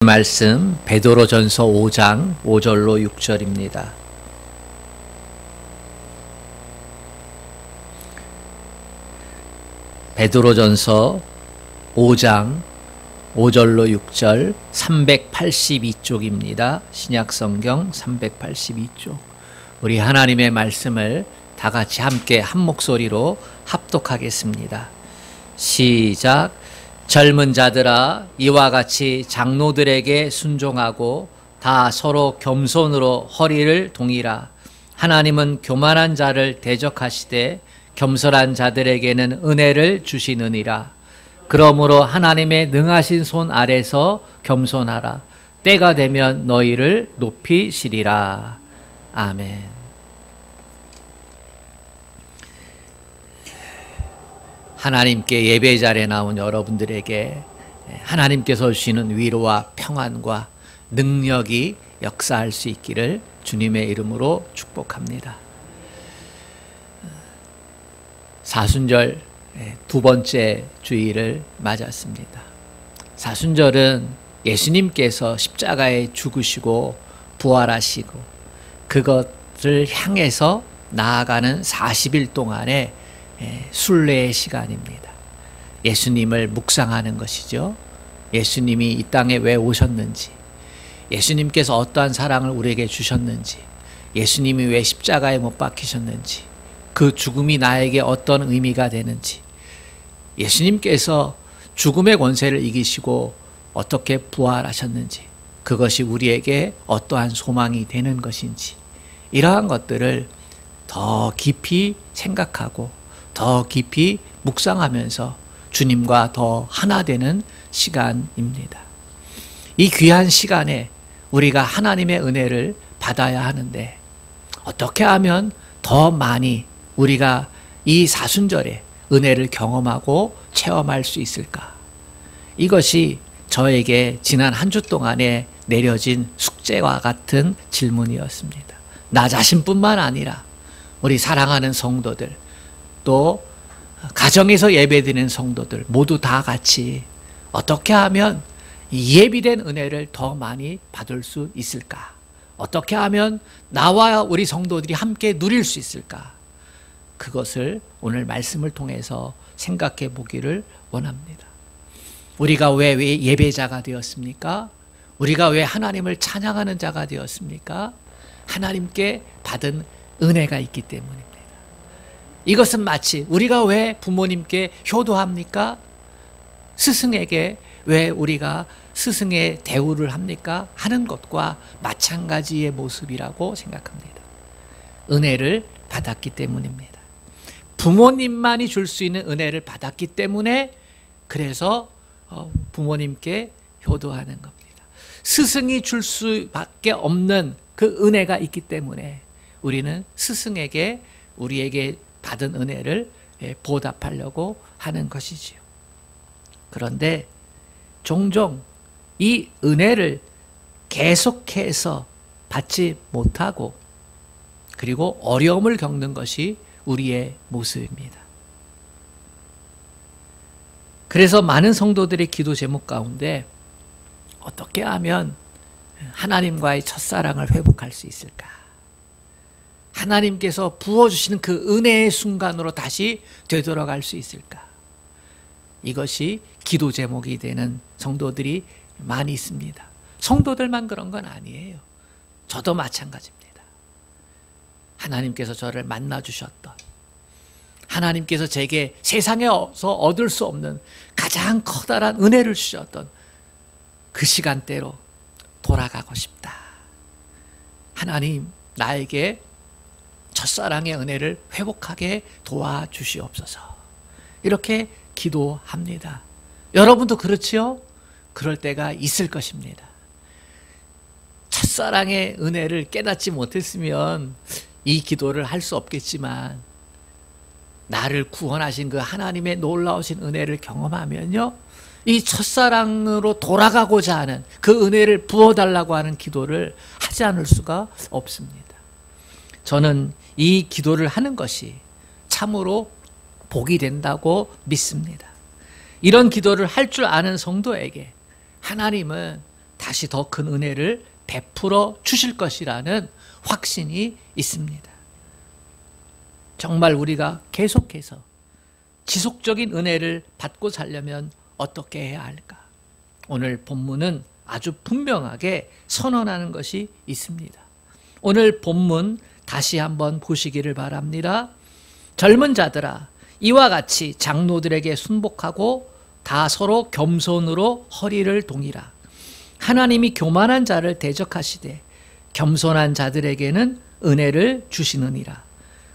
말씀 베드로전서 5장 5절로 6절입니다. 베드로전서 5장 5절로 6절 382쪽입니다. 신약성경 382쪽. 우리 하나님의 말씀을 다 같이 함께 한 목소리로 합독하겠습니다. 시작. 젊은 자들아, 이와 같이 장로들에게 순종하고 다 서로 겸손으로 허리를 동이라. 하나님은 교만한 자를 대적하시되 겸손한 자들에게는 은혜를 주시느니라. 그러므로 하나님의 능하신 손 아래서 겸손하라. 때가 되면 너희를 높이시리라. 아멘. 하나님께 예배 자리에 나온 여러분들에게 하나님께서 주시는 위로와 평안과 능력이 역사할 수 있기를 주님의 이름으로 축복합니다. 사순절 두 번째 주일을 맞았습니다. 사순절은 예수님께서 십자가에 죽으시고 부활하시고 그것을 향해서 나아가는 40일 동안의 순례의 시간입니다. 예수님을 묵상하는 것이죠. 예수님이 이 땅에 왜 오셨는지, 예수님께서 어떠한 사랑을 우리에게 주셨는지, 예수님이 왜 십자가에 못 박히셨는지, 그 죽음이 나에게 어떤 의미가 되는지, 예수님께서 죽음의 권세를 이기시고 어떻게 부활하셨는지, 그것이 우리에게 어떠한 소망이 되는 것인지, 이러한 것들을 더 깊이 생각하고 더 깊이 묵상하면서 주님과 더 하나 되는 시간입니다. 이 귀한 시간에 우리가 하나님의 은혜를 받아야 하는데 어떻게 하면 더 많이 우리가 이 사순절에 은혜를 경험하고 체험할 수 있을까? 이것이 저에게 지난 한 주 동안에 내려진 숙제와 같은 질문이었습니다. 나 자신뿐만 아니라 우리 사랑하는 성도들, 또 가정에서 예배드리는 성도들 모두 다 같이 어떻게 하면 예비된 은혜를 더 많이 받을 수 있을까? 어떻게 하면 나와 우리 성도들이 함께 누릴 수 있을까? 그것을 오늘 말씀을 통해서 생각해 보기를 원합니다. 우리가 왜 예배자가 되었습니까? 우리가 왜 하나님을 찬양하는 자가 되었습니까? 하나님께 받은 은혜가 있기 때문입니다. 이것은 마치 우리가 왜 부모님께 효도합니까? 스승에게 왜 우리가 스승의 대우를 합니까? 하는 것과 마찬가지의 모습이라고 생각합니다. 은혜를 받았기 때문입니다. 부모님만이 줄 수 있는 은혜를 받았기 때문에 그래서 부모님께 효도하는 겁니다. 스승이 줄 수밖에 없는 그 은혜가 있기 때문에 우리는 스승에게 우리에게 받은 은혜를 보답하려고 하는 것이지요. 그런데 종종 이 은혜를 계속해서 받지 못하고 그리고 어려움을 겪는 것이 우리의 모습입니다. 그래서 많은 성도들의 기도 제목 가운데 어떻게 하면 하나님과의 첫사랑을 회복할 수 있을까? 하나님께서 부어주시는 그 은혜의 순간으로 다시 되돌아갈 수 있을까? 이것이 기도 제목이 되는 성도들이 많이 있습니다. 성도들만 그런 건 아니에요. 저도 마찬가지입니다. 하나님께서 저를 만나주셨던, 하나님께서 제게 세상에서 얻을 수 없는 가장 커다란 은혜를 주셨던 그 시간대로 돌아가고 싶다. 하나님, 나에게 첫사랑의 은혜를 회복하게 도와주시옵소서. 이렇게 기도합니다. 여러분도 그렇지요? 그럴 때가 있을 것입니다. 첫사랑의 은혜를 깨닫지 못했으면 이 기도를 할 수 없겠지만 나를 구원하신 그 하나님의 놀라우신 은혜를 경험하면요, 이 첫사랑으로 돌아가고자 하는 그 은혜를 부어달라고 하는 기도를 하지 않을 수가 없습니다. 저는 이 기도를 하는 것이 참으로 복이 된다고 믿습니다. 이런 기도를 할 줄 아는 성도에게 하나님은 다시 더 큰 은혜를 베풀어 주실 것이라는 확신이 있습니다. 정말 우리가 계속해서 지속적인 은혜를 받고 살려면 어떻게 해야 할까? 오늘 본문은 아주 분명하게 선언하는 것이 있습니다. 오늘 본문 다시 한번 보시기를 바랍니다. 젊은 자들아, 이와 같이 장로들에게 순복하고 다 서로 겸손으로 허리를 동이라. 하나님이 교만한 자를 대적하시되 겸손한 자들에게는 은혜를 주시느니라.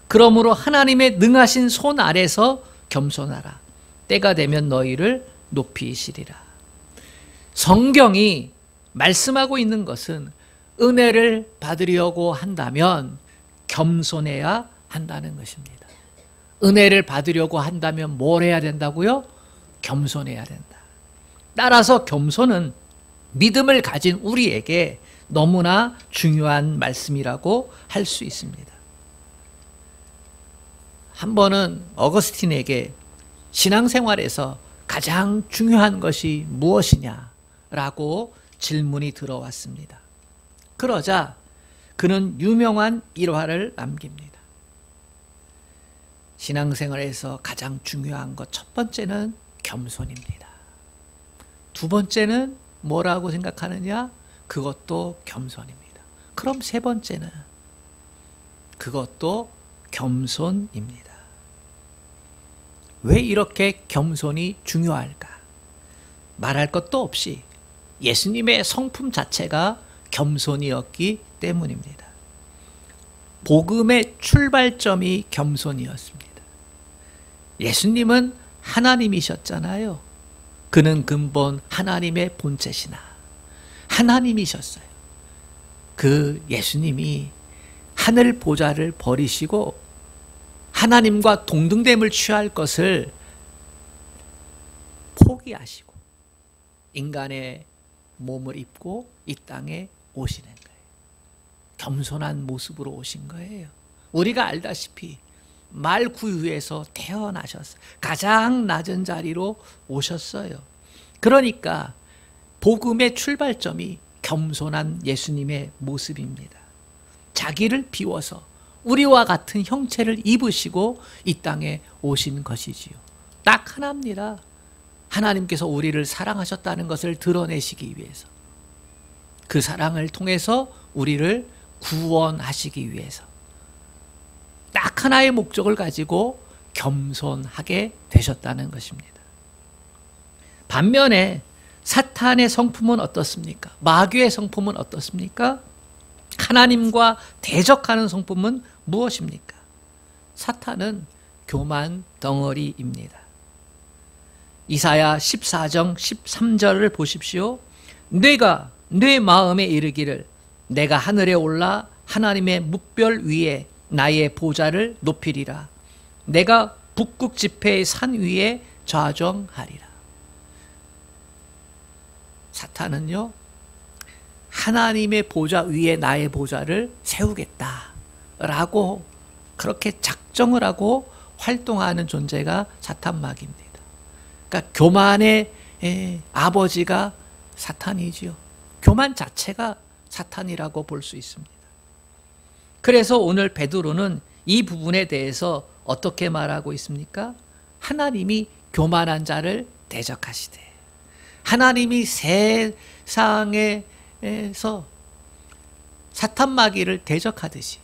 그러므로 하나님의 능하신 손 아래서 겸손하라. 때가 되면 너희를 높이시리라. 성경이 말씀하고 있는 것은 은혜를 받으려고 한다면 겸손해야 한다는 것입니다. 은혜를 받으려고 한다면 뭘 해야 된다고요? 겸손해야 된다. 따라서 겸손은 믿음을 가진 우리에게 너무나 중요한 말씀이라고 할 수 있습니다. 한 번은 어거스틴에게 신앙생활에서 가장 중요한 것이 무엇이냐라고 질문이 들어왔습니다. 그러자 그는 유명한 일화를 남깁니다. 신앙생활에서 가장 중요한 것 첫 번째는 겸손입니다. 두 번째는 뭐라고 생각하느냐? 그것도 겸손입니다. 그럼 세 번째는 그것도 겸손입니다. 왜 이렇게 겸손이 중요할까? 말할 것도 없이 예수님의 성품 자체가 겸손이었기 때문입니다. 복음의 출발점이 겸손이었습니다. 예수님은 하나님이셨잖아요. 그는 근본 하나님의 본체시나 하나님이셨어요. 그 예수님이 하늘 보좌를 버리시고 하나님과 동등됨을 취할 것을 포기하시고 인간의 몸을 입고 이 땅에 오시는 거예요. 겸손한 모습으로 오신 거예요. 우리가 알다시피 말구유에서 태어나셨어요. 가장 낮은 자리로 오셨어요. 그러니까 복음의 출발점이 겸손한 예수님의 모습입니다. 자기를 비워서 우리와 같은 형체를 입으시고 이 땅에 오신 것이지요. 딱 하나입니다. 하나님께서 우리를 사랑하셨다는 것을 드러내시기 위해서, 그 사랑을 통해서 우리를 구원하시기 위해서 딱 하나의 목적을 가지고 겸손하게 되셨다는 것입니다. 반면에 사탄의 성품은 어떻습니까? 마귀의 성품은 어떻습니까? 하나님과 대적하는 성품은 무엇입니까? 사탄은 교만 덩어리입니다. 이사야 14장 13절을 보십시오. 내가 내 마음에 이르기를 내가 하늘에 올라 하나님의 뭇별 위에 나의 보좌를 높이리라. 내가 북극 지폐의 산 위에 좌정하리라. 사탄은요, 하나님의 보좌 위에 나의 보좌를 세우겠다라고 그렇게 작정을 하고 활동하는 존재가 사탄마귀입니다. 그러니까 교만의 아버지가 사탄이지요. 교만 자체가 사탄이라고 볼 수 있습니다. 그래서 오늘 베드로는 이 부분에 대해서 어떻게 말하고 있습니까? 하나님이 교만한 자를 대적하시되, 하나님이 세상에서 사탄마귀를 대적하듯이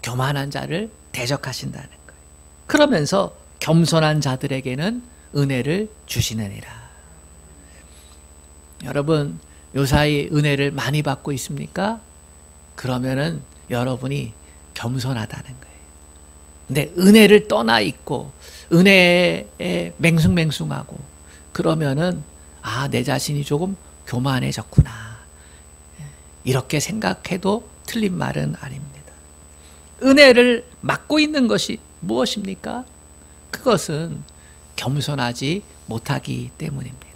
교만한 자를 대적하신다는 거예요. 그러면서 겸손한 자들에게는 은혜를 주시느니라. 여러분, 요사이 은혜를 많이 받고 있습니까? 그러면은 여러분이 겸손하다는 거예요. 근데 은혜를 떠나 있고 은혜에 맹숭맹숭하고 그러면은 내 자신이 조금 교만해졌구나, 이렇게 생각해도 틀린 말은 아닙니다. 은혜를 맡고 있는 것이 무엇입니까? 그것은 겸손하지 못하기 때문입니다.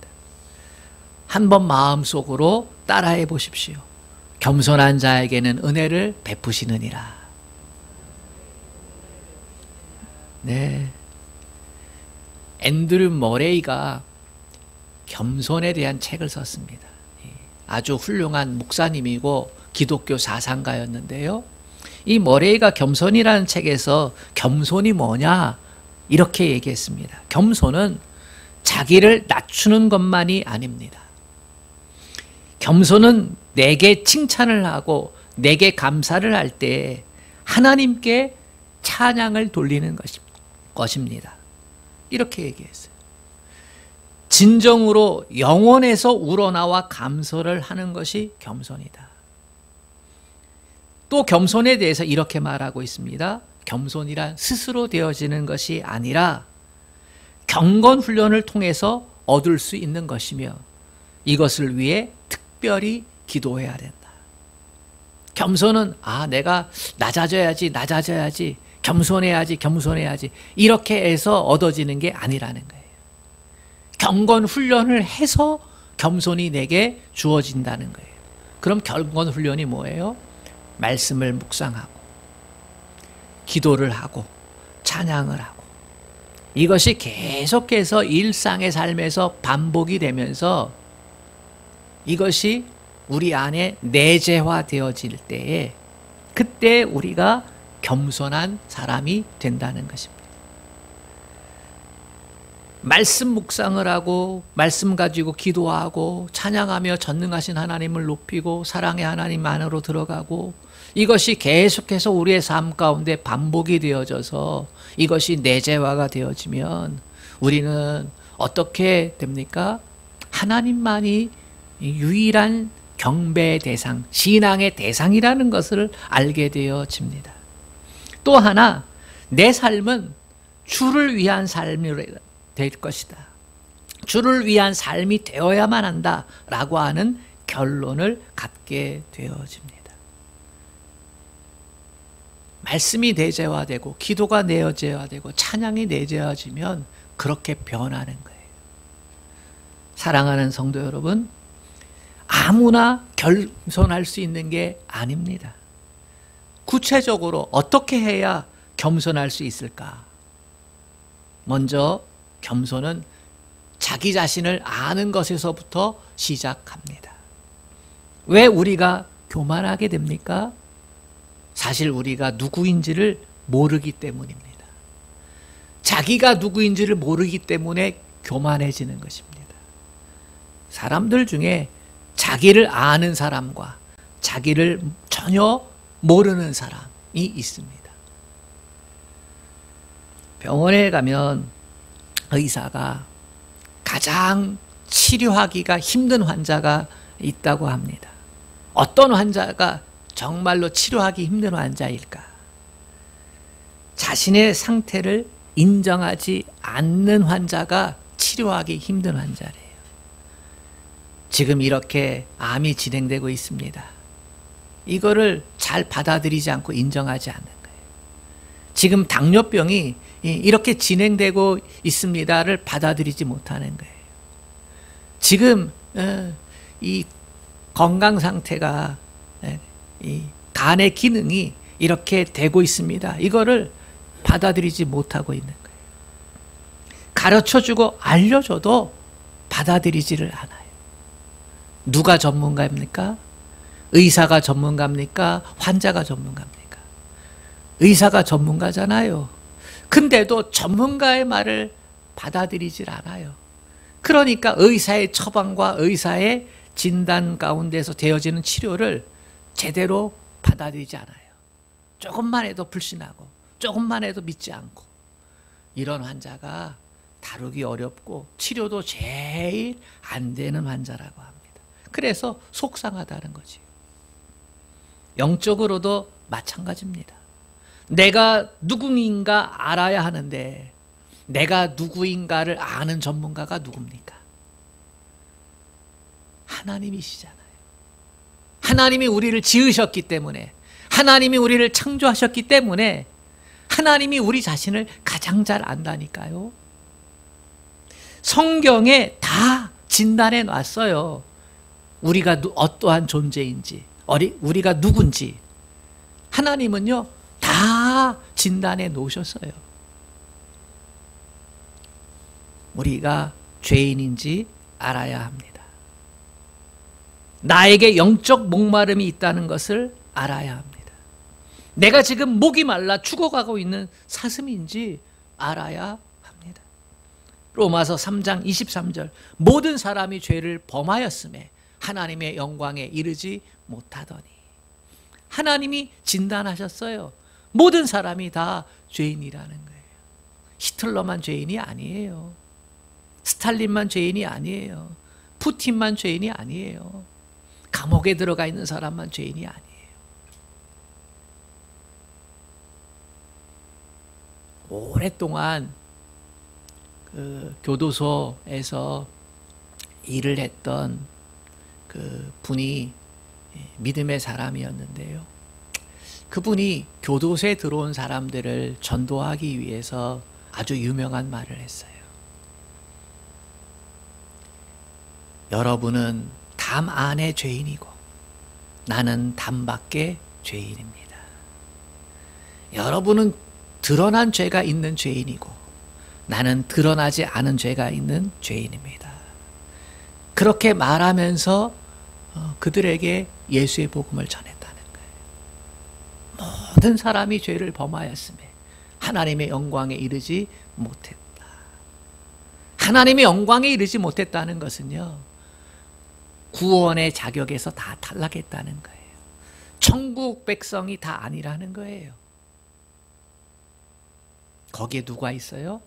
한번 마음속으로 따라해 보십시오. 겸손한 자에게는 은혜를 베푸시느니라. 네. 앤드류 머레이가 겸손에 대한 책을 썼습니다. 아주 훌륭한 목사님이고 기독교 사상가였는데요. 이 머레이가 겸손이라는 책에서 겸손이 뭐냐 이렇게 얘기했습니다. 겸손은 자기를 낮추는 것만이 아닙니다. 겸손은 내게 칭찬을 하고 내게 감사를 할 때 하나님께 찬양을 돌리는 것입니다. 이렇게 얘기했어요. 진정으로 영혼에서 우러나와 감사를 하는 것이 겸손이다. 또 겸손에 대해서 이렇게 말하고 있습니다. 겸손이란 스스로 되어지는 것이 아니라 경건 훈련을 통해서 얻을 수 있는 것이며 이것을 위해 특별히 기도해야 된다. 겸손은 내가 낮아져야지 겸손해야지 이렇게 해서 얻어지는 게 아니라는 거예요. 경건 훈련을 해서 겸손이 내게 주어진다는 거예요. 그럼 경건 훈련이 뭐예요? 말씀을 묵상하고 기도를 하고 찬양을 하고 이것이 계속해서 일상의 삶에서 반복이 되면서 이것이 우리 안에 내재화되어질 때에 그때 우리가 겸손한 사람이 된다는 것입니다. 말씀 묵상을 하고 말씀 가지고 기도하고 찬양하며 전능하신 하나님을 높이고 사랑의 하나님 안으로 들어가고 이것이 계속해서 우리의 삶 가운데 반복이 되어져서 이것이 내재화가 되어지면 우리는 어떻게 됩니까? 하나님만이 유일한 경배의 대상, 신앙의 대상이라는 것을 알게 되어집니다. 또 하나, 내 삶은 주를 위한 삶이 될 것이다. 주를 위한 삶이 되어야만 한다라고 하는 결론을 갖게 되어집니다. 말씀이 내재화되고 기도가 내재화되고 찬양이 내재화지면 그렇게 변하는 거예요. 사랑하는 성도 여러분, 아무나 겸손할 수 있는 게 아닙니다. 구체적으로 어떻게 해야 겸손할 수 있을까? 먼저 겸손은 자기 자신을 아는 것에서부터 시작합니다. 왜 우리가 교만하게 됩니까? 사실 우리가 누구인지를 모르기 때문입니다. 자기가 누구인지를 모르기 때문에 교만해지는 것입니다. 사람들 중에 자기를 아는 사람과 자기를 전혀 모르는 사람이 있습니다. 병원에 가면 의사가 가장 치료하기가 힘든 환자가 있다고 합니다. 어떤 환자가 정말로 치료하기 힘든 환자일까? 자신의 상태를 인정하지 않는 환자가 치료하기 힘든 환자래요. 지금 이렇게 암이 진행되고 있습니다. 이거를 잘 받아들이지 않고 인정하지 않는 거예요. 지금 당뇨병이 이렇게 진행되고 있습니다를 받아들이지 못하는 거예요. 지금 이 건강 상태가 이 간의 기능이 이렇게 되고 있습니다. 이거를 받아들이지 못하고 있는 거예요. 가르쳐주고 알려줘도 받아들이지를 않아요. 누가 전문가입니까? 의사가 전문가입니까? 환자가 전문가입니까? 의사가 전문가잖아요. 근데도 전문가의 말을 받아들이질 않아요. 그러니까 의사의 처방과 의사의 진단 가운데서 되어지는 치료를 제대로 받아들이지 않아요. 조금만 해도 불신하고 조금만 해도 믿지 않고 이런 환자가 다루기 어렵고 치료도 제일 안 되는 환자라고 합니다. 그래서 속상하다는 거지. 영적으로도 마찬가지입니다. 내가 누구인가 알아야 하는데 내가 누구인가를 아는 전문가가 누굽니까? 하나님이시잖아요. 하나님이 우리를 지으셨기 때문에 하나님이 우리를 창조하셨기 때문에 하나님이 우리 자신을 가장 잘 안다니까요. 성경에 다 진단해 놨어요. 우리가 어떠한 존재인지 우리가 누군지 하나님은요 다 진단해 놓으셨어요. 우리가 죄인인지 알아야 합니다. 나에게 영적 목마름이 있다는 것을 알아야 합니다. 내가 지금 목이 말라 죽어가고 있는 사슴인지 알아야 합니다. 로마서 3장 23절 모든 사람이 죄를 범하였음에 하나님의 영광에 이르지 못하더니 하나님이 진단하셨어요. 모든 사람이 다 죄인이라는 거예요. 히틀러만 죄인이 아니에요. 스탈린만 죄인이 아니에요. 푸틴만 죄인이 아니에요. 감옥에 들어가 있는 사람만 죄인이 아니에요. 오랫동안 그 교도소에서 일을 했던 그 분이 믿음의 사람이었는데요. 그분이 교도소에 들어온 사람들을 전도하기 위해서 아주 유명한 말을 했어요. 여러분은 담 안에 죄인이고 나는 담 밖에 죄인입니다. 여러분은 드러난 죄가 있는 죄인이고 나는 드러나지 않은 죄가 있는 죄인입니다. 그렇게 말하면서 그들에게 예수의 복음을 전했다는 거예요. 모든 사람이 죄를 범하였음에 하나님의 영광에 이르지 못했다. 하나님의 영광에 이르지 못했다는 것은요, 구원의 자격에서 다 탈락했다는 거예요. 천국 백성이 다 아니라는 거예요. 거기에 누가 있어요?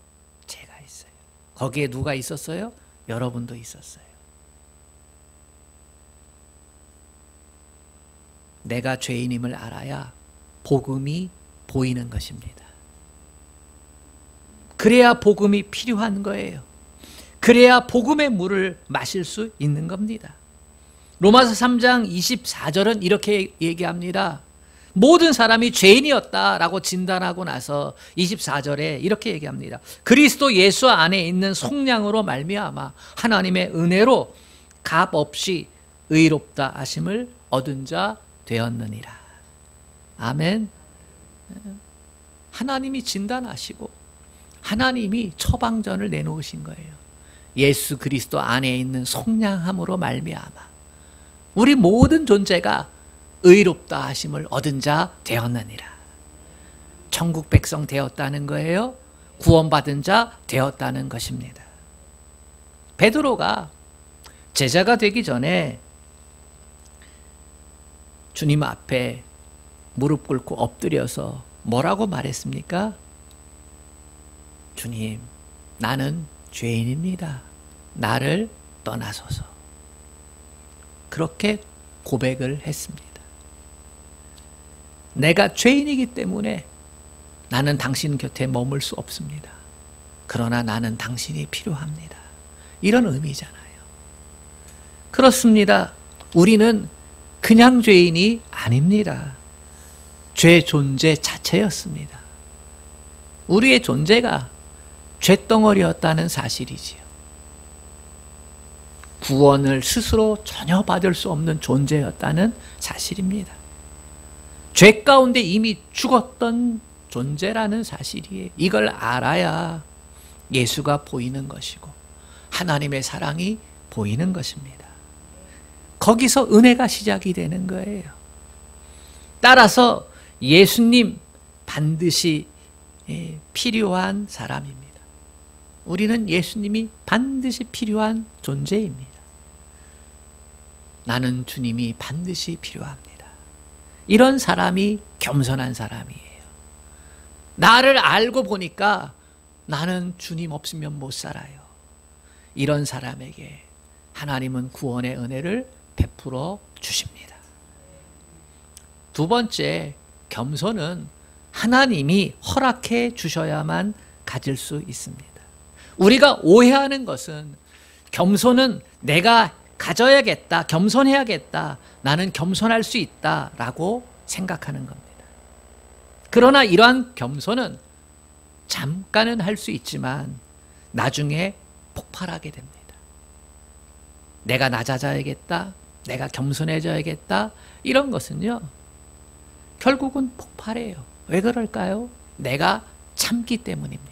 제가 있어요. 거기에 누가 있었어요? 여러분도 있었어요. 내가 죄인임을 알아야 복음이 보이는 것입니다. 그래야 복음이 필요한 거예요. 그래야 복음의 물을 마실 수 있는 겁니다. 로마서 3장 24절은 이렇게 얘기합니다. 모든 사람이 죄인이었다라고 진단하고 나서 24절에 이렇게 얘기합니다. 그리스도 예수 안에 있는 속량으로 말미암아 하나님의 은혜로 값 없이 의롭다 하심을 얻은 자 되었느니라. 아멘. 하나님이 진단하시고 하나님이 처방전을 내놓으신 거예요. 예수 그리스도 안에 있는 속량함으로 말미암아 우리 모든 존재가 의롭다 하심을 얻은 자 되었느니라. 천국 백성 되었다는 거예요. 구원받은 자 되었다는 것입니다. 베드로가 제자가 되기 전에 주님 앞에 무릎 꿇고 엎드려서 뭐라고 말했습니까? 주님, 나는 죄인입니다. 나를 떠나소서. 그렇게 고백을 했습니다. 내가 죄인이기 때문에 나는 당신 곁에 머물 수 없습니다. 그러나 나는 당신이 필요합니다. 이런 의미잖아요. 그렇습니다. 우리는 그냥 죄인이 아닙니다. 죄 존재 자체였습니다. 우리의 존재가 죄덩어리였다는 사실이지요. 구원을 스스로 전혀 받을 수 없는 존재였다는 사실입니다. 죄 가운데 이미 죽었던 존재라는 사실이에요. 이걸 알아야 예수가 보이는 것이고 하나님의 사랑이 보이는 것입니다. 거기서 은혜가 시작이 되는 거예요. 따라서 예수님 반드시 필요한 사람입니다. 우리는 예수님이 반드시 필요한 존재입니다. 나는 주님이 반드시 필요합니다. 이런 사람이 겸손한 사람이에요. 나를 알고 보니까 나는 주님 없으면 못 살아요. 이런 사람에게 하나님은 구원의 은혜를 베풀어 주십니다. 두 번째, 겸손은 하나님이 허락해 주셔야만 가질 수 있습니다. 우리가 오해하는 것은 겸손은 내가 가져야겠다, 겸손해야겠다, 나는 겸손할 수 있다라고 생각하는 겁니다. 그러나 이러한 겸손은 잠깐은 할 수 있지만 나중에 폭발하게 됩니다. 내가 낮아져야겠다, 내가 겸손해져야겠다, 이런 것은요 결국은 폭발해요. 왜 그럴까요? 내가 참기 때문입니다.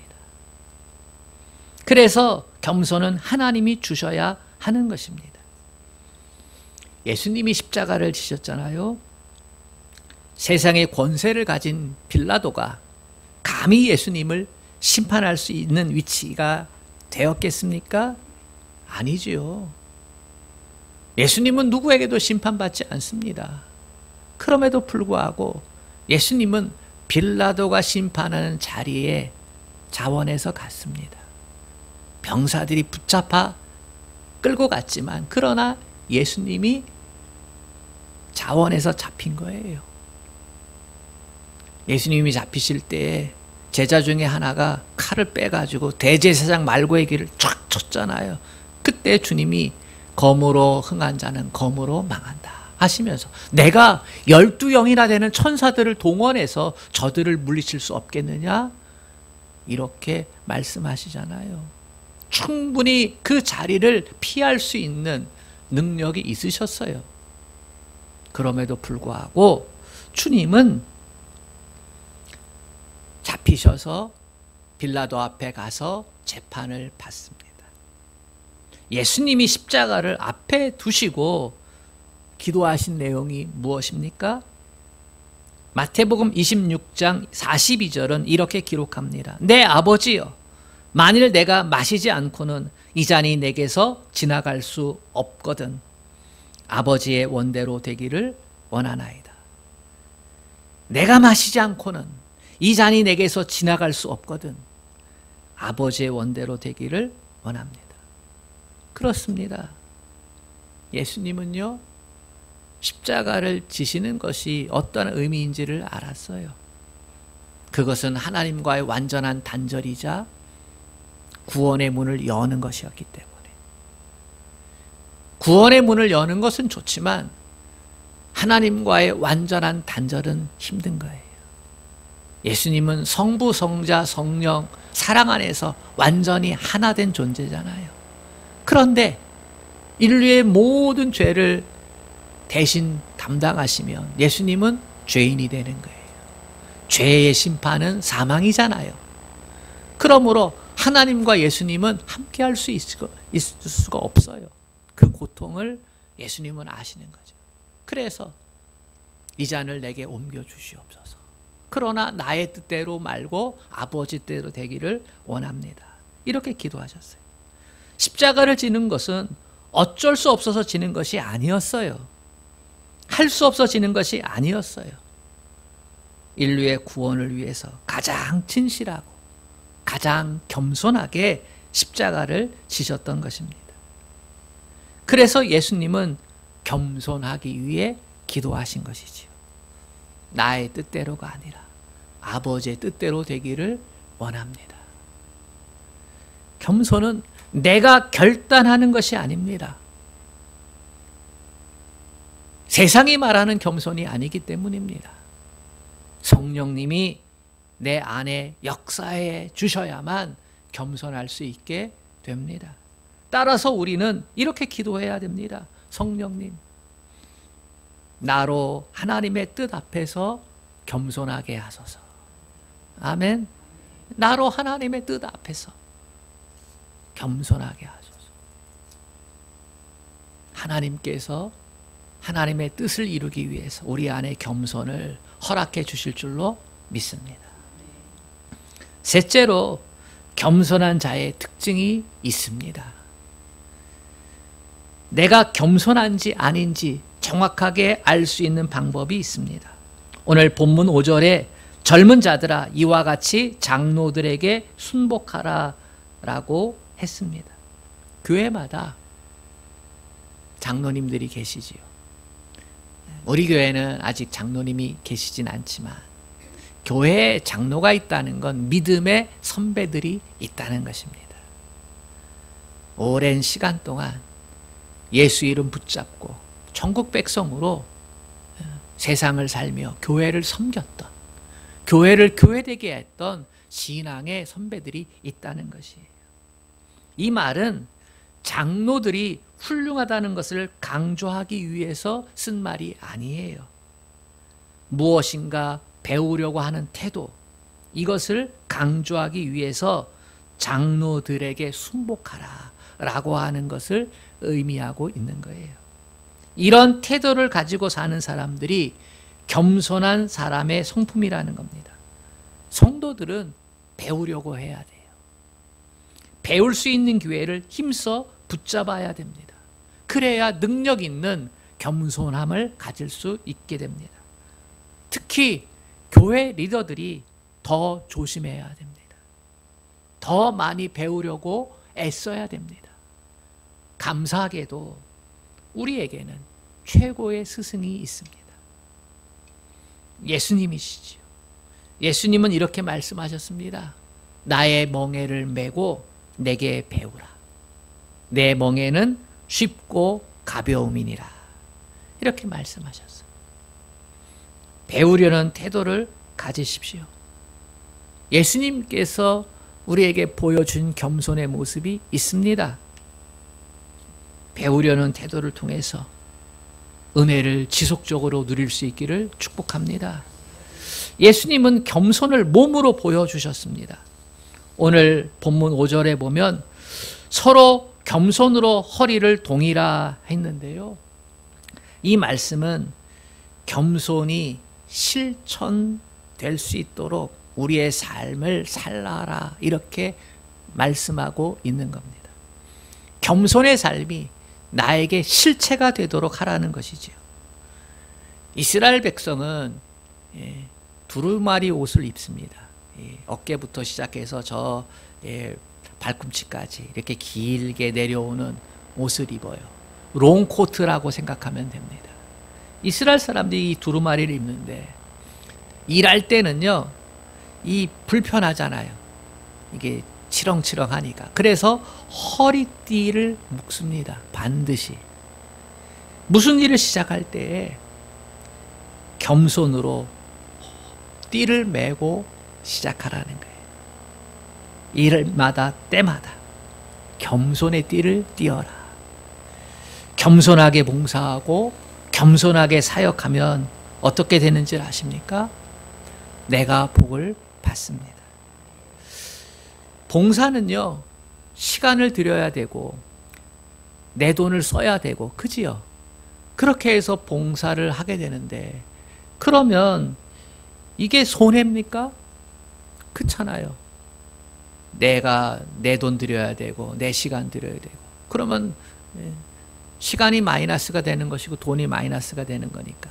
그래서 겸손은 하나님이 주셔야 하는 것입니다. 예수님이 십자가를 지셨잖아요. 세상의 권세를 가진 빌라도가 감히 예수님을 심판할 수 있는 위치가 되었겠습니까? 아니지요. 예수님은 누구에게도 심판받지 않습니다. 그럼에도 불구하고 예수님은 빌라도가 심판하는 자리에 자원해서 갔습니다. 병사들이 붙잡아 끌고 갔지만 그러나 예수님이 자원해서 잡힌 거예요. 예수님이 잡히실 때 제자 중에 하나가 칼을 빼가지고 대제사장 말고의 길을 쫙 쳤잖아요. 그때 주님이 검으로 흥한 자는 검으로 망한다 하시면서 내가 12영이나 되는 천사들을 동원해서 저들을 물리칠 수 없겠느냐? 이렇게 말씀하시잖아요. 충분히 그 자리를 피할 수 있는 능력이 있으셨어요. 그럼에도 불구하고 주님은 잡히셔서 빌라도 앞에 가서 재판을 받습니다. 예수님이 십자가를 앞에 두시고 기도하신 내용이 무엇입니까? 마태복음 26장 42절은 이렇게 기록합니다. 내 아버지여, 만일 내가 마시지 않고는 이 잔이 내게서 지나갈 수 없거든 아버지의 원대로 되기를 원하나이다. 내가 마시지 않고는 이 잔이 내게서 지나갈 수 없거든 아버지의 원대로 되기를 원합니다. 그렇습니다. 예수님은요, 십자가를 지시는 것이 어떤 의미인지를 알았어요. 그것은 하나님과의 완전한 단절이자 구원의 문을 여는 것이었기 때문에. 구원의 문을 여는 것은 좋지만 하나님과의 완전한 단절은 힘든 거예요. 예수님은 성부, 성자, 성령, 사랑 안에서 완전히 하나 된 존재잖아요. 그런데 인류의 모든 죄를 대신 담당하시면 예수님은 죄인이 되는 거예요. 죄의 심판은 사망이잖아요. 그러므로 하나님과 예수님은 함께 할 수 있을 수가 없어요. 그 고통을 예수님은 아시는 거죠. 그래서 이 잔을 내게 옮겨 주시옵소서. 그러나 나의 뜻대로 말고 아버지 뜻대로 되기를 원합니다. 이렇게 기도하셨어요. 십자가를 지는 것은 어쩔 수 없어서 지는 것이 아니었어요. 할 수 없어 지는 것이 아니었어요. 인류의 구원을 위해서 가장 진실하고 가장 겸손하게 십자가를 지셨던 것입니다. 그래서 예수님은 겸손하기 위해 기도하신 것이지요. 나의 뜻대로가 아니라 아버지의 뜻대로 되기를 원합니다. 겸손은 내가 결단하는 것이 아닙니다. 세상이 말하는 겸손이 아니기 때문입니다. 성령님이 내 안에 역사해 주셔야만 겸손할 수 있게 됩니다. 따라서 우리는 이렇게 기도해야 됩니다. 성령님, 나로 하나님의 뜻 앞에서 겸손하게 하소서. 아멘. 나로 하나님의 뜻 앞에서 겸손하게 하소서. 하나님께서 하나님의 뜻을 이루기 위해서 우리 안에 겸손을 허락해 주실 줄로 믿습니다. 셋째로, 겸손한 자의 특징이 있습니다. 내가 겸손한지 아닌지 정확하게 알 수 있는 방법이 있습니다. 오늘 본문 5절에 젊은 자들아 이와 같이 장로들에게 순복하라 라고 했습니다. 교회마다 장로님들이 계시지요. 우리 교회는 아직 장로님이 계시진 않지만 교회에 장로가 있다는 건 믿음의 선배들이 있다는 것입니다. 오랜 시간 동안 예수 이름 붙잡고 천국 백성으로 세상을 살며 교회를 섬겼던, 교회를 교회되게 했던 신앙의 선배들이 있다는 것이에요. 이 말은 장로들이 훌륭하다는 것을 강조하기 위해서 쓴 말이 아니에요. 무엇인가 배우려고 하는 태도, 이것을 강조하기 위해서 장로들에게 순복하라 라고 하는 것을 의미하고 있는 거예요. 이런 태도를 가지고 사는 사람들이 겸손한 사람의 성품이라는 겁니다. 성도들은 배우려고 해야 돼요. 배울 수 있는 기회를 힘써 붙잡아야 됩니다. 그래야 능력 있는 겸손함을 가질 수 있게 됩니다. 특히 교회 리더들이 더 조심해야 됩니다. 더 많이 배우려고 애써야 됩니다. 감사하게도 우리에게는 최고의 스승이 있습니다. 예수님이시지요. 예수님은 이렇게 말씀하셨습니다. 나의 멍에를 메고 내게 배우라. 내 멍에는 쉽고 가벼움이니라. 이렇게 말씀하셨어요. 배우려는 태도를 가지십시오. 예수님께서 우리에게 보여준 겸손의 모습이 있습니다. 배우려는 태도를 통해서 은혜를 지속적으로 누릴 수 있기를 축복합니다. 예수님은 겸손을 몸으로 보여주셨습니다. 오늘 본문 5절에 보면 서로 겸손으로 허리를 동이라 했는데요. 이 말씀은 겸손이 실천될 수 있도록 우리의 삶을 살라라 이렇게 말씀하고 있는 겁니다. 겸손의 삶이 나에게 실체가 되도록 하라는 것이지요. 이스라엘 백성은 두루마리 옷을 입습니다. 어깨부터 시작해서 저 발꿈치까지 이렇게 길게 내려오는 옷을 입어요. 롱코트라고 생각하면 됩니다. 이스라엘 사람들이 이 두루마리를 입는데 일할 때는요, 이 불편하잖아요. 이게 치렁치렁하니까. 그래서 허리띠를 묶습니다. 반드시. 무슨 일을 시작할 때 겸손으로 띠를 메고 시작하라는 거예요. 일마다 때마다 겸손의 띠를 띠어라. 겸손하게 봉사하고 겸손하게 사역하면 어떻게 되는지 아십니까? 내가 복을 받습니다. 봉사는요, 시간을 들여야 되고 내 돈을 써야 되고, 그지요? 그렇게 해서 봉사를 하게 되는데, 그러면 이게 손해입니까? 그렇잖아요. 내가 내 돈 들여야 되고 내 시간 들여야 되고, 그러면 시간이 마이너스가 되는 것이고 돈이 마이너스가 되는 거니까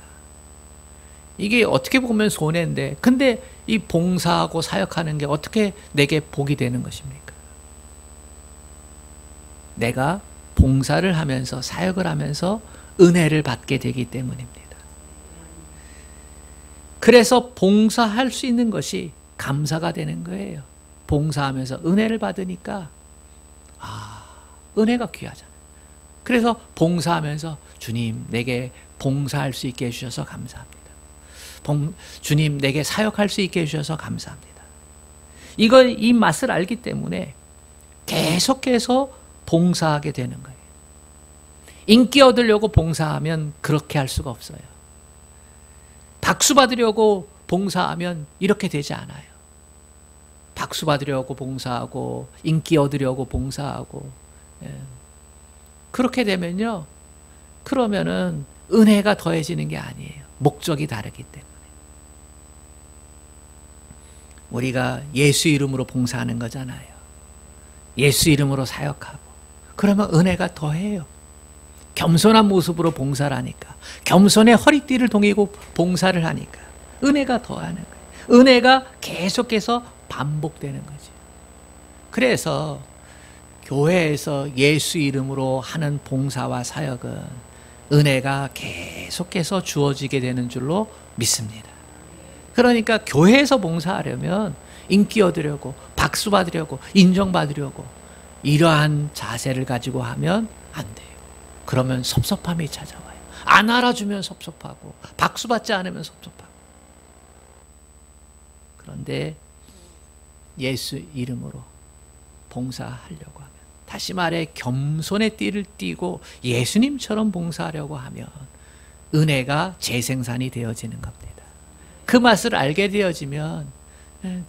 이게 어떻게 보면 손해인데, 근데 이 봉사하고 사역하는 게 어떻게 내게 복이 되는 것입니까? 내가 봉사를 하면서 사역을 하면서 은혜를 받게 되기 때문입니다. 그래서 봉사할 수 있는 것이 감사가 되는 거예요. 봉사하면서 은혜를 받으니까 은혜가 귀하잖아요. 그래서 봉사하면서 주님 내게 봉사할 수 있게 해주셔서 감사합니다. 주님 내게 사역할 수 있게 해주셔서 감사합니다. 이 맛을 알기 때문에 계속해서 봉사하게 되는 거예요. 인기 얻으려고 봉사하면 그렇게 할 수가 없어요. 박수 받으려고 봉사하면 이렇게 되지 않아요. 박수 받으려고 봉사하고 인기 얻으려고 봉사하고, 그렇게 되면요, 그러면은 은혜가 더해지는 게 아니에요. 목적이 다르기 때문에. 우리가 예수 이름으로 봉사하는 거잖아요. 예수 이름으로 사역하고, 그러면 은혜가 더해요. 겸손한 모습으로 봉사를 하니까, 겸손의 허리띠를 동이고 봉사를 하니까 은혜가 더하는 거예요. 은혜가 계속해서 반복되는 거죠. 그래서 교회에서 예수 이름으로 하는 봉사와 사역은 은혜가 계속해서 주어지게 되는 줄로 믿습니다. 그러니까 교회에서 봉사하려면 인기 얻으려고, 박수 받으려고, 인정받으려고 이러한 자세를 가지고 하면 안 돼요. 그러면 섭섭함이 찾아와요. 안 알아주면 섭섭하고, 박수 받지 않으면 섭섭하고. 그런데 예수 이름으로 봉사하려고 하면, 다시 말해 겸손의 띠를 띠고 예수님처럼 봉사하려고 하면 은혜가 재생산이 되어지는 겁니다. 그 맛을 알게 되어지면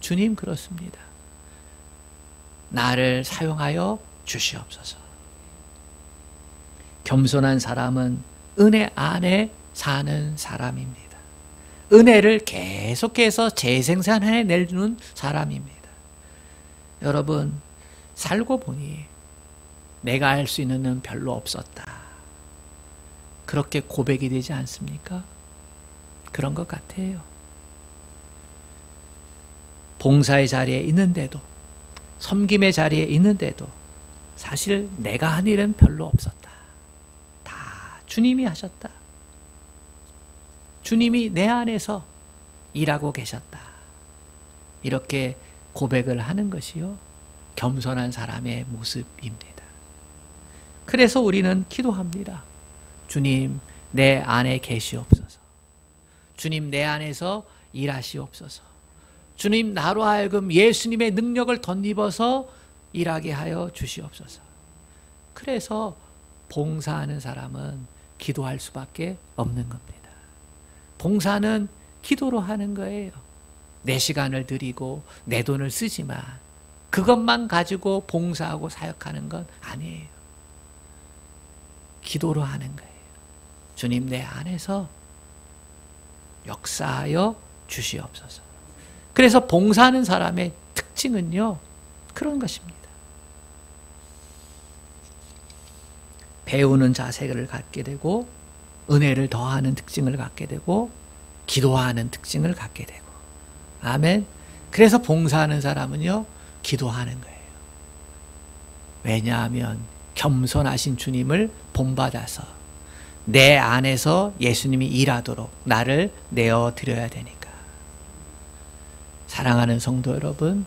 주님 그렇습니다. 나를 사용하여 주시옵소서. 겸손한 사람은 은혜 안에 사는 사람입니다. 은혜를 계속해서 재생산해내는 사람입니다. 여러분, 살고 보니 내가 할 수 있는 는 별로 없었다. 그렇게 고백이 되지 않습니까? 그런 것 같아요. 봉사의 자리에 있는데도, 섬김의 자리에 있는데도 사실 내가 한 일은 별로 없었다. 다 주님이 하셨다. 주님이 내 안에서 일하고 계셨다. 이렇게 고백을 하는 것이요, 겸손한 사람의 모습입니다. 그래서 우리는 기도합니다. 주님, 내 안에 계시옵소서. 주님, 내 안에서 일하시옵소서. 주님, 나로 하여금 예수님의 능력을 덧입어서 일하게 하여 주시옵소서. 그래서 봉사하는 사람은 기도할 수밖에 없는 겁니다. 봉사는 기도로 하는 거예요. 내 시간을 드리고 내 돈을 쓰지만 그것만 가지고 봉사하고 사역하는 건 아니에요. 기도로 하는 거예요. 주님, 내 안에서 역사하여 주시옵소서. 그래서 봉사하는 사람의 특징은요, 그런 것입니다. 배우는 자세를 갖게 되고, 은혜를 더하는 특징을 갖게 되고, 기도하는 특징을 갖게 되고. 아멘. 그래서 봉사하는 사람은요, 기도하는 거예요. 왜냐하면 겸손하신 주님을 본받아서 내 안에서 예수님이 일하도록 나를 내어드려야 되니까. 사랑하는 성도 여러분,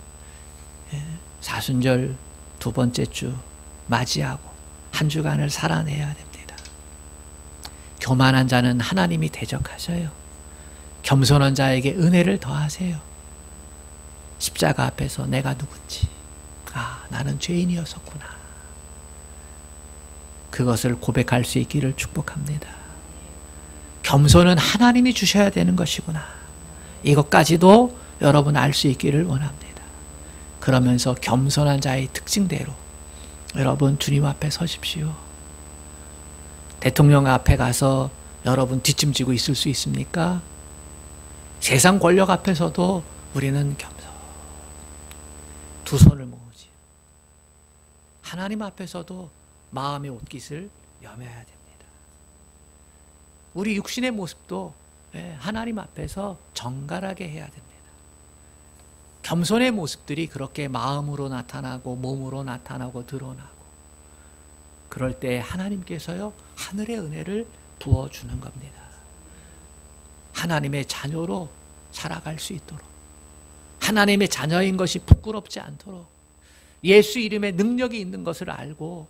사순절 두 번째 주 맞이하고 한 주간을 살아내야 됩니다. 교만한 자는 하나님이 대적하셔요. 겸손한 자에게 은혜를 더하세요. 십자가 앞에서 내가 누군지, 나는 죄인이었었구나, 그것을 고백할 수 있기를 축복합니다. 겸손은 하나님이 주셔야 되는 것이구나, 이것까지도 여러분 알 수 있기를 원합니다. 그러면서 겸손한 자의 특징대로 여러분 주님 앞에 서십시오. 대통령 앞에 가서 여러분 뒷짐지고 있을 수 있습니까? 세상 권력 앞에서도 우리는 겸손, 두 손을 모으지. 하나님 앞에서도 마음의 옷깃을 여며야 됩니다. 우리 육신의 모습도 하나님 앞에서 정갈하게 해야 됩니다. 겸손의 모습들이 그렇게 마음으로 나타나고 몸으로 나타나고 드러나고, 그럴 때 하나님께서요, 하늘의 은혜를 부어주는 겁니다. 하나님의 자녀로 살아갈 수 있도록, 하나님의 자녀인 것이 부끄럽지 않도록, 예수 이름에 능력이 있는 것을 알고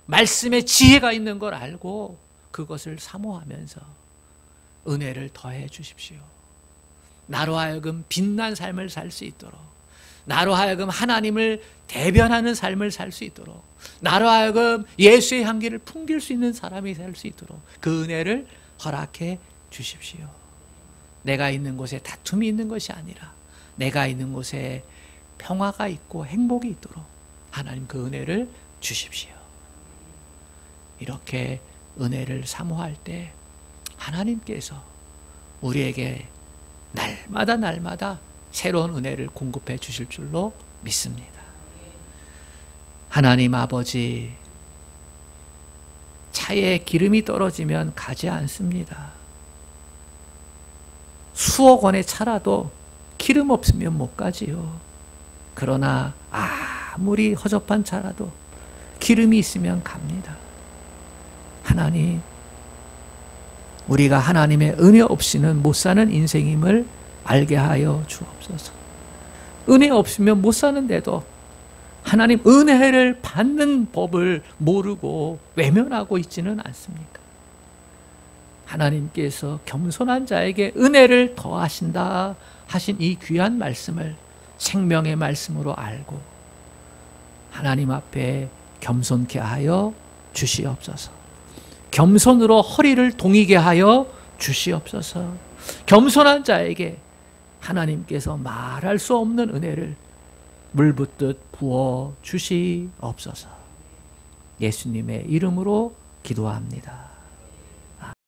말씀에 지혜가 있는 걸 알고 그것을 사모하면서 은혜를 더해 주십시오. 나로 하여금 빛난 삶을 살 수 있도록, 나로 하여금 하나님을 대변하는 삶을 살 수 있도록, 나로 하여금 예수의 향기를 풍길 수 있는 사람이 될 수 있도록 그 은혜를 허락해 주십시오. 내가 있는 곳에 다툼이 있는 것이 아니라 내가 있는 곳에 평화가 있고 행복이 있도록 하나님 그 은혜를 주십시오. 이렇게 은혜를 사모할 때 하나님께서 우리에게 날마다 새로운 은혜를 공급해 주실 줄로 믿습니다. 하나님 아버지, 차에 기름이 떨어지면 가지 않습니다. 수억 원의 차라도 기름 없으면 못 가지요. 그러나 아무리 허접한 차라도 기름이 있으면 갑니다. 하나님, 우리가 하나님의 은혜 없이는 못 사는 인생임을 알게 하여 주옵소서. 은혜 없으면 못 사는데도 하나님 은혜를 받는 법을 모르고 외면하고 있지는 않습니까? 하나님께서 겸손한 자에게 은혜를 더하신다 하신 이 귀한 말씀을 생명의 말씀으로 알고 하나님 앞에 겸손케 하여 주시옵소서. 겸손으로 허리를 동이게 하여 주시옵소서. 겸손한 자에게 하나님께서 말할 수 없는 은혜를 물붓듯 부어 주시옵소서. 예수님의 이름으로 기도합니다.